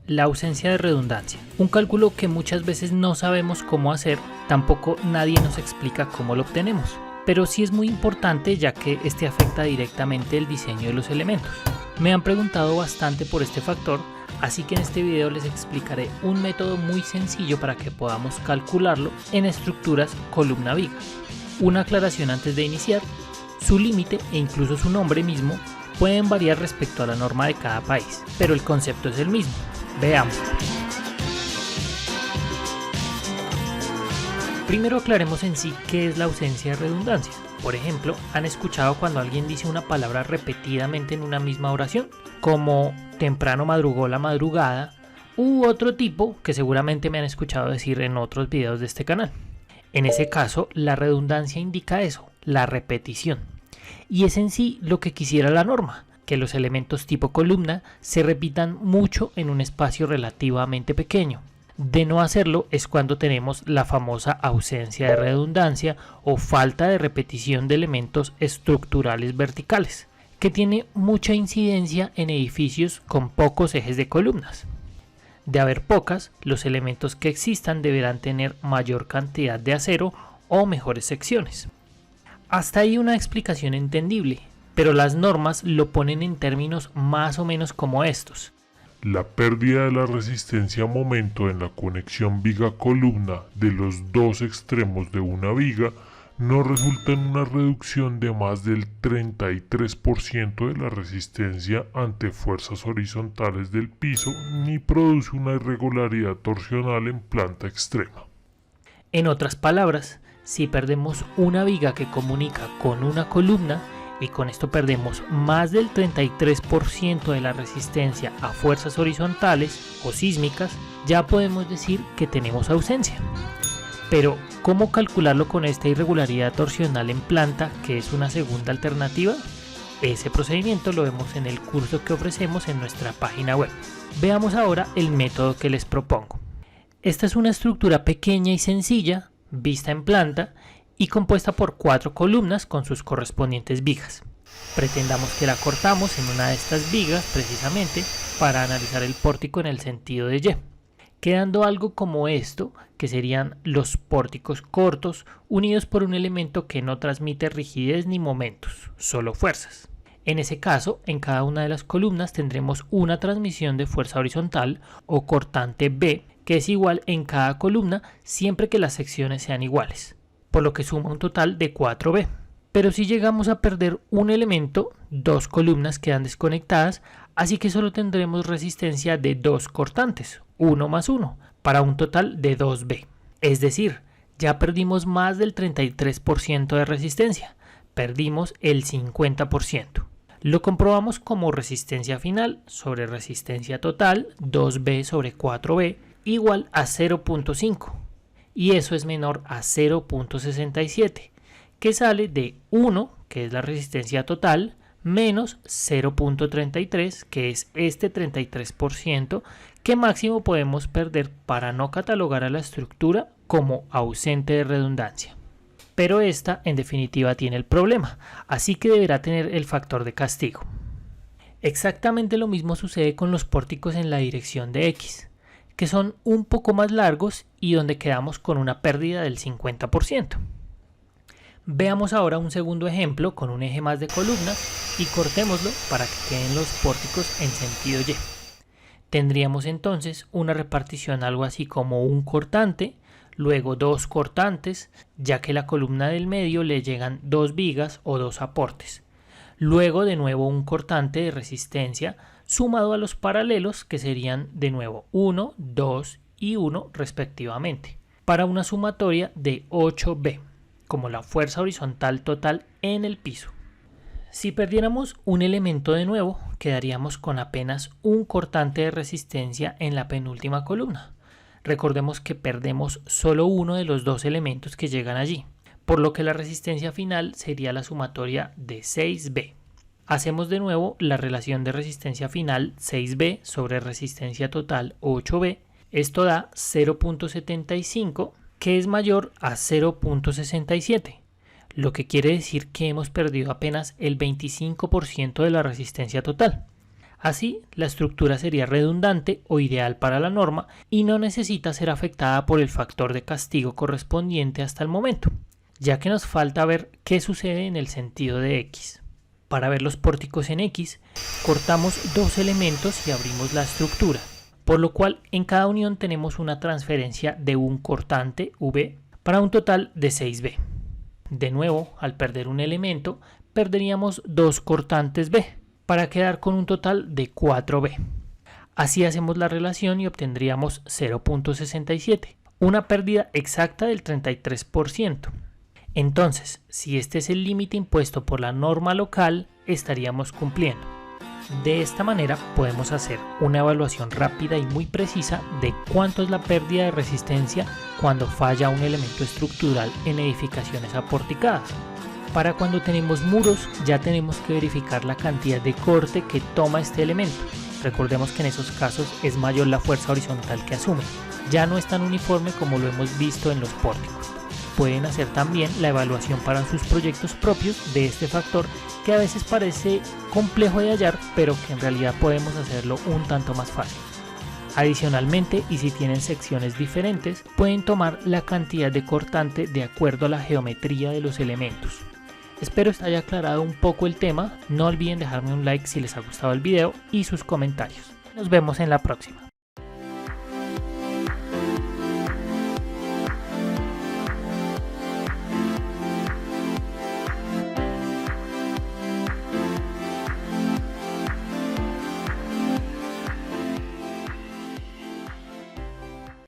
La ausencia de redundancia. Un cálculo que muchas veces no sabemos cómo hacer, tampoco nadie nos explica cómo lo obtenemos. Pero sí es muy importante ya que este afecta directamente el diseño de los elementos. Me han preguntado bastante por este factor, así que en este video les explicaré un método muy sencillo para que podamos calcularlo en estructuras columna-viga. Una aclaración antes de iniciar: su límite e incluso su nombre mismo pueden variar respecto a la norma de cada país, pero el concepto es el mismo. Veamos. Primero aclaremos en sí qué es la ausencia de redundancia. Por ejemplo, ¿han escuchado cuando alguien dice una palabra repetidamente en una misma oración? Como temprano madrugó la madrugada, u otro tipo que seguramente me han escuchado decir en otros videos de este canal. En ese caso, la redundancia indica eso, la repetición. Y es en sí lo que quisiera la norma, que los elementos tipo columna se repitan mucho en un espacio relativamente pequeño. De no hacerlo es cuando tenemos la famosa ausencia de redundancia o falta de repetición de elementos estructurales verticales, que tiene mucha incidencia en edificios con pocos ejes de columnas. De haber pocas, los elementos que existan deberán tener mayor cantidad de acero o mejores secciones. Hasta ahí una explicación entendible, pero las normas lo ponen en términos más o menos como estos. La pérdida de la resistencia a momento en la conexión viga-columna de los dos extremos de una viga no resulta en una reducción de más del 33% de la resistencia ante fuerzas horizontales del piso ni produce una irregularidad torsional en planta extrema. En otras palabras, si perdemos una viga que comunica con una columna, y con esto perdemos más del 33% de la resistencia a fuerzas horizontales o sísmicas, ya podemos decir que tenemos ausencia. Pero, ¿cómo calcularlo con esta irregularidad torsional en planta, que es una segunda alternativa? Ese procedimiento lo vemos en el curso que ofrecemos en nuestra página web. Veamos ahora el método que les propongo. Esta es una estructura pequeña y sencilla, vista en planta, y compuesta por 4 columnas con sus correspondientes vigas. Pretendamos que la cortamos en una de estas vigas precisamente para analizar el pórtico en el sentido de Y, quedando algo como esto, que serían los pórticos cortos unidos por un elemento que no transmite rigidez ni momentos, solo fuerzas. En ese caso, en cada una de las columnas tendremos una transmisión de fuerza horizontal o cortante B, que es igual en cada columna siempre que las secciones sean iguales, por lo que suma un total de 4B. Pero si llegamos a perder un elemento, 2 columnas quedan desconectadas, así que solo tendremos resistencia de 2 cortantes, 1 más 1, para un total de 2B. Es decir, ya perdimos más del 33% de resistencia, perdimos el 50%. Lo comprobamos como resistencia final sobre resistencia total, 2B sobre 4B, igual a 0.5. Y eso es menor a 0.67, que sale de 1, que es la resistencia total, menos 0.33, que es este 33%, que máximo podemos perder para no catalogar a la estructura como ausente de redundancia. Pero esta, en definitiva, tiene el problema, así que deberá tener el factor de castigo. Exactamente lo mismo sucede con los pórticos en la dirección de X, que son un poco más largos y donde quedamos con una pérdida del 50%. Veamos ahora un segundo ejemplo con un eje más de columnas y cortémoslo para que queden los pórticos en sentido Y. Tendríamos entonces una repartición algo así como un cortante, luego 2 cortantes, ya que la columna del medio le llegan 2 vigas o 2 aportes. Luego de nuevo un cortante de resistencia sumado a los paralelos, que serían de nuevo 1, 2 y 1 respectivamente, para una sumatoria de 8B, como la fuerza horizontal total en el piso. Si perdiéramos un elemento de nuevo, quedaríamos con apenas un cortante de resistencia en la penúltima columna. Recordemos que perdemos solo uno de los 2 elementos que llegan allí, por lo que la resistencia final sería la sumatoria de 6B. Hacemos de nuevo la relación de resistencia final 6B sobre resistencia total 8B. Esto da 0.75, que es mayor a 0.67, lo que quiere decir que hemos perdido apenas el 25% de la resistencia total. Así, la estructura sería redundante o ideal para la norma y no necesita ser afectada por el factor de castigo correspondiente hasta el momento, ya que nos falta ver qué sucede en el sentido de X. Para ver los pórticos en X, cortamos dos elementos y abrimos la estructura, por lo cual en cada unión tenemos una transferencia de un cortante V para un total de 6B. De nuevo, al perder un elemento, perderíamos dos cortantes B, para quedar con un total de 4B. Así hacemos la relación y obtendríamos 0.67, una pérdida exacta del 33%. Entonces, si este es el límite impuesto por la norma local, estaríamos cumpliendo. De esta manera podemos hacer una evaluación rápida y muy precisa de cuánto es la pérdida de resistencia cuando falla un elemento estructural en edificaciones aporticadas. Para cuando tenemos muros, ya tenemos que verificar la cantidad de corte que toma este elemento. Recordemos que en esos casos es mayor la fuerza horizontal que asume. Ya no es tan uniforme como lo hemos visto en los pórticos. Pueden hacer también la evaluación para sus proyectos propios de este factor, que a veces parece complejo de hallar, pero que en realidad podemos hacerlo un tanto más fácil. Adicionalmente, y si tienen secciones diferentes, pueden tomar la cantidad de cortante de acuerdo a la geometría de los elementos. Espero que haya aclarado un poco el tema. No olviden dejarme un like si les ha gustado el video y sus comentarios. Nos vemos en la próxima.